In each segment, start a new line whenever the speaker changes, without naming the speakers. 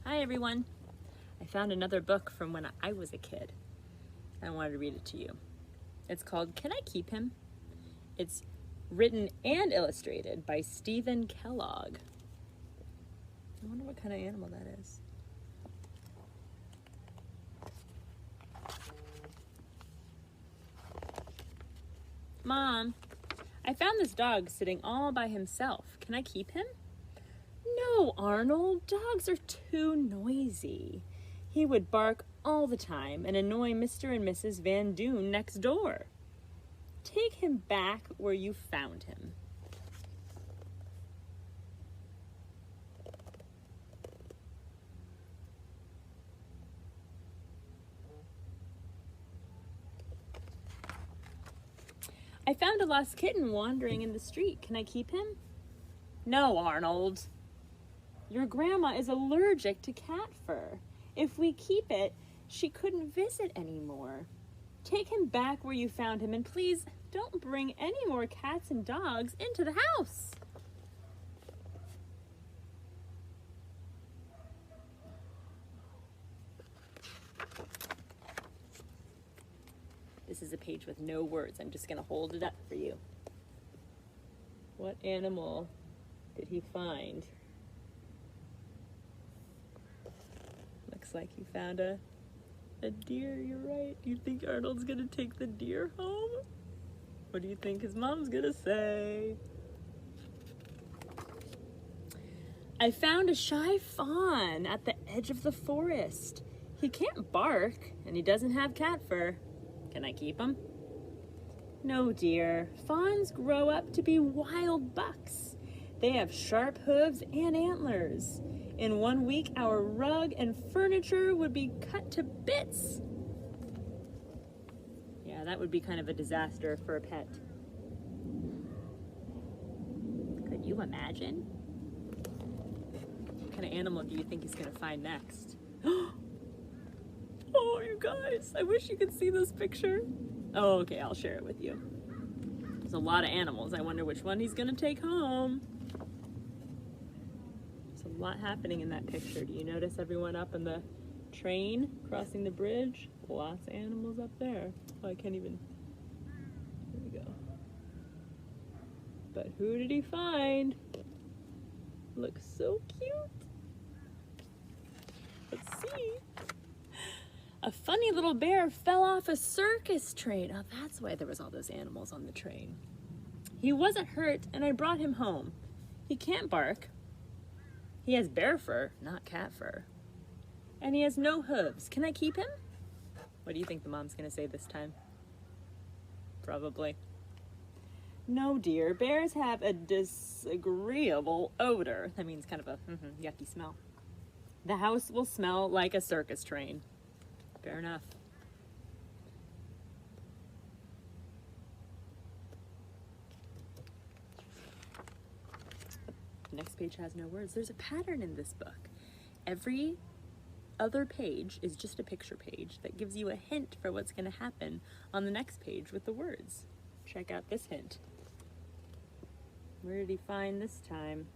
Hi everyone. I found another book from when I was a kid. I wanted to read it to you. It's called Can I Keep Him? It's written and illustrated by Stephen Kellogg. I wonder what kind of animal that is. Mom, I found this dog sitting all by himself. Can I keep him? No, Arnold, dogs are too noisy. He would bark all the time and annoy Mr. and Mrs. Van Doon next door. Take him back where you found him. I found a lost kitten wandering in the street. Can I keep him? No, Arnold. Your grandma is allergic to cat fur. If we keep it, she couldn't visit anymore. Take him back where you found him, and please don't bring any more cats and dogs into the house. This is a page with no words. I'm just going to hold it up for you. What animal did he find? Looks like he found a deer. You're right. Do you think Arnold's going to take the deer home? What do you think his mom's going to say? I found a shy fawn at the edge of the forest. He can't bark, and he doesn't have cat fur. Can I keep him? No, dear. Fawns grow up to be wild bucks. They have sharp hooves and antlers. In 1 week, our rug and furniture would be cut to bits. Yeah, that would be kind of a disaster for a pet. Could you imagine? What kind of animal do you think he's going to find next? Oh, you guys, I wish you could see this picture. Oh, okay, I'll share it with you. There's a lot of animals. I wonder which one he's gonna take home. There's a lot happening in that picture. Do you notice everyone up in the train crossing the bridge? Lots of animals up there. Oh, I can't even, there we go. But who did he find? Looks so cute. Let's see. A funny little bear fell off a circus train. Oh, that's why there was all those animals on the train. He wasn't hurt, and I brought him home. He can't bark. He has bear fur, not cat fur. And he has no hooves. Can I keep him? What do you think the mom's gonna say this time? Probably. No, dear. Bears have a disagreeable odor. That means kind of a yucky smell. The house will smell like a circus train. Fair enough. The next page has no words. There's a pattern in this book. Every other page is just a picture page that gives you a hint for what's going to happen on the next page with the words. Check out this hint. Where did he find this time?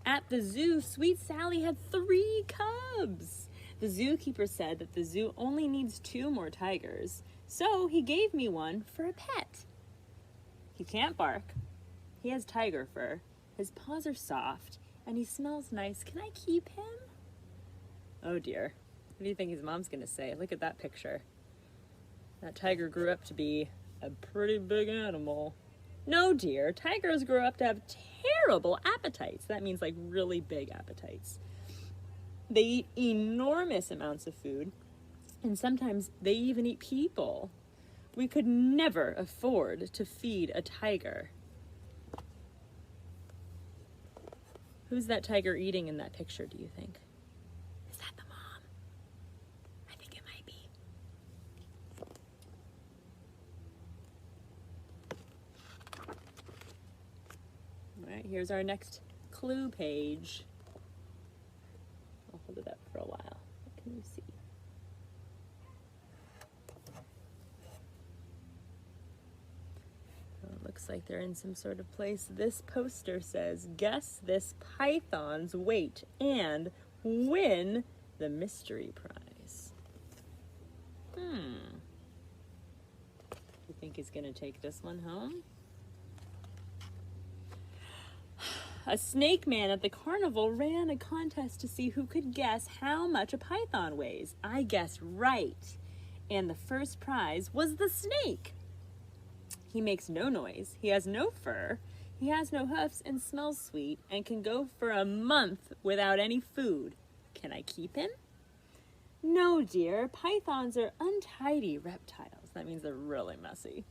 At the zoo, Sweet Sally had 3 cubs. The zookeeper said that the zoo only needs 2 more tigers, so he gave me one for a pet. He can't bark. He has tiger fur. His paws are soft, and he smells nice. Can I keep him? Oh dear. What do you think his mom's gonna say? Look at that picture. That tiger grew up to be a pretty big animal. No, dear. Tigers grow up to have terrible appetites. That means like really big appetites. They eat enormous amounts of food, and sometimes they even eat people. We could never afford to feed a tiger. Who's that tiger eating in that picture, do you think? Is that the mom? I think it might be. All right, here's our next clue page. I'll hold it up for a while. What can you see? Looks like they're in some sort of place. This poster says, guess this python's weight and win the mystery prize. You think he's gonna take this one home? A snake man at the carnival ran a contest to see who could guess how much a python weighs. I guessed right. And the first prize was the snake. He makes no noise, he has no fur, he has no hoofs and smells sweet, and can go for a month without any food. Can I keep him? No, dear. Pythons are untidy reptiles. That means they're really messy.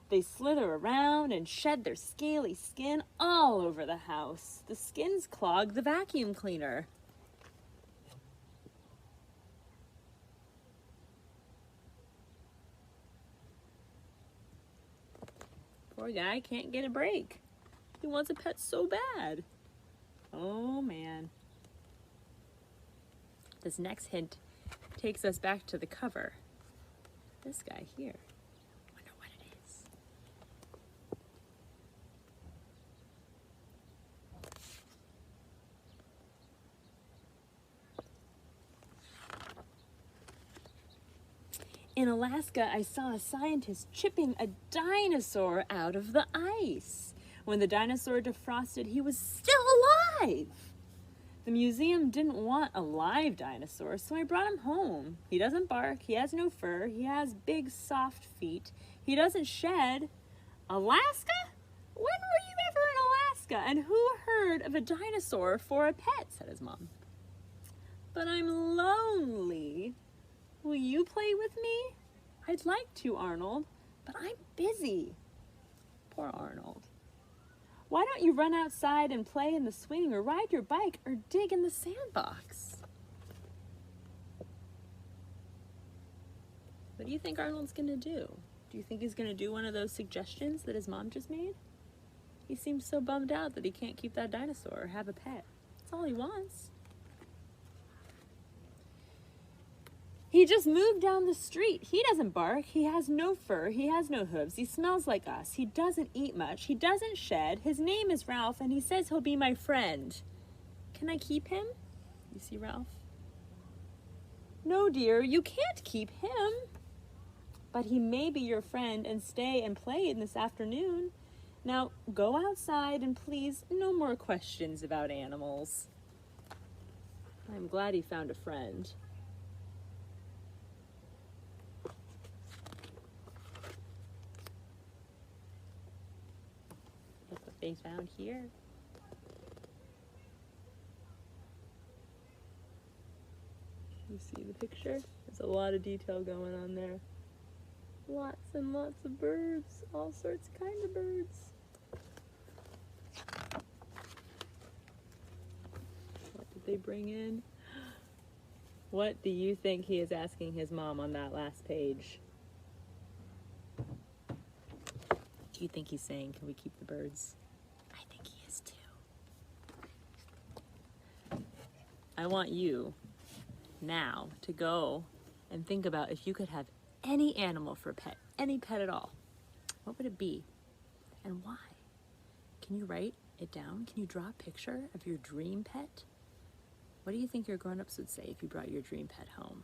They slither around and shed their scaly skin all over the house. The skins clog the vacuum cleaner. Poor guy can't get a break. He wants a pet so bad. Oh, man. This next hint takes us back to the cover. This guy here. Wonder what it is. In Alaska, I saw a scientist chipping a dinosaur out of the ice. When the dinosaur defrosted, he was still alive. The museum didn't want a live dinosaur, so I brought him home. He doesn't bark, he has no fur, he has big soft feet, he doesn't shed. Alaska? When were you ever in Alaska? And who heard of a dinosaur for a pet? Said his mom. But I'm lonely. Will you play with me? I'd like to, Arnold, but I'm busy. Poor Arnold. Why don't you run outside and play in the swing or ride your bike or dig in the sandbox? What do you think Arnold's gonna do? Do you think he's gonna do one of those suggestions that his mom just made? He seems so bummed out that he can't keep that dinosaur or have a pet. That's all he wants. He just moved down the street. He doesn't bark. He has no fur. He has no hooves. He smells like us. He doesn't eat much. He doesn't shed. His name is Ralph, and he says he'll be my friend. Can I keep him? You see Ralph? No, dear, you can't keep him. But he may be your friend and stay and play in this afternoon. Now, go outside and please, no more questions about animals. I'm glad he found a friend. They found here. You see the picture? There's a lot of detail going on there. Lots and lots of birds, all sorts of kind of birds. What did they bring in? What do you think he is asking his mom on that last page? Do you think he's saying, can we keep the birds? I want you now to go and think about if you could have any animal for a pet, any pet at all. What would it be and why? Can you write it down? Can you draw a picture of your dream pet? What do you think your grown-ups would say if you brought your dream pet home?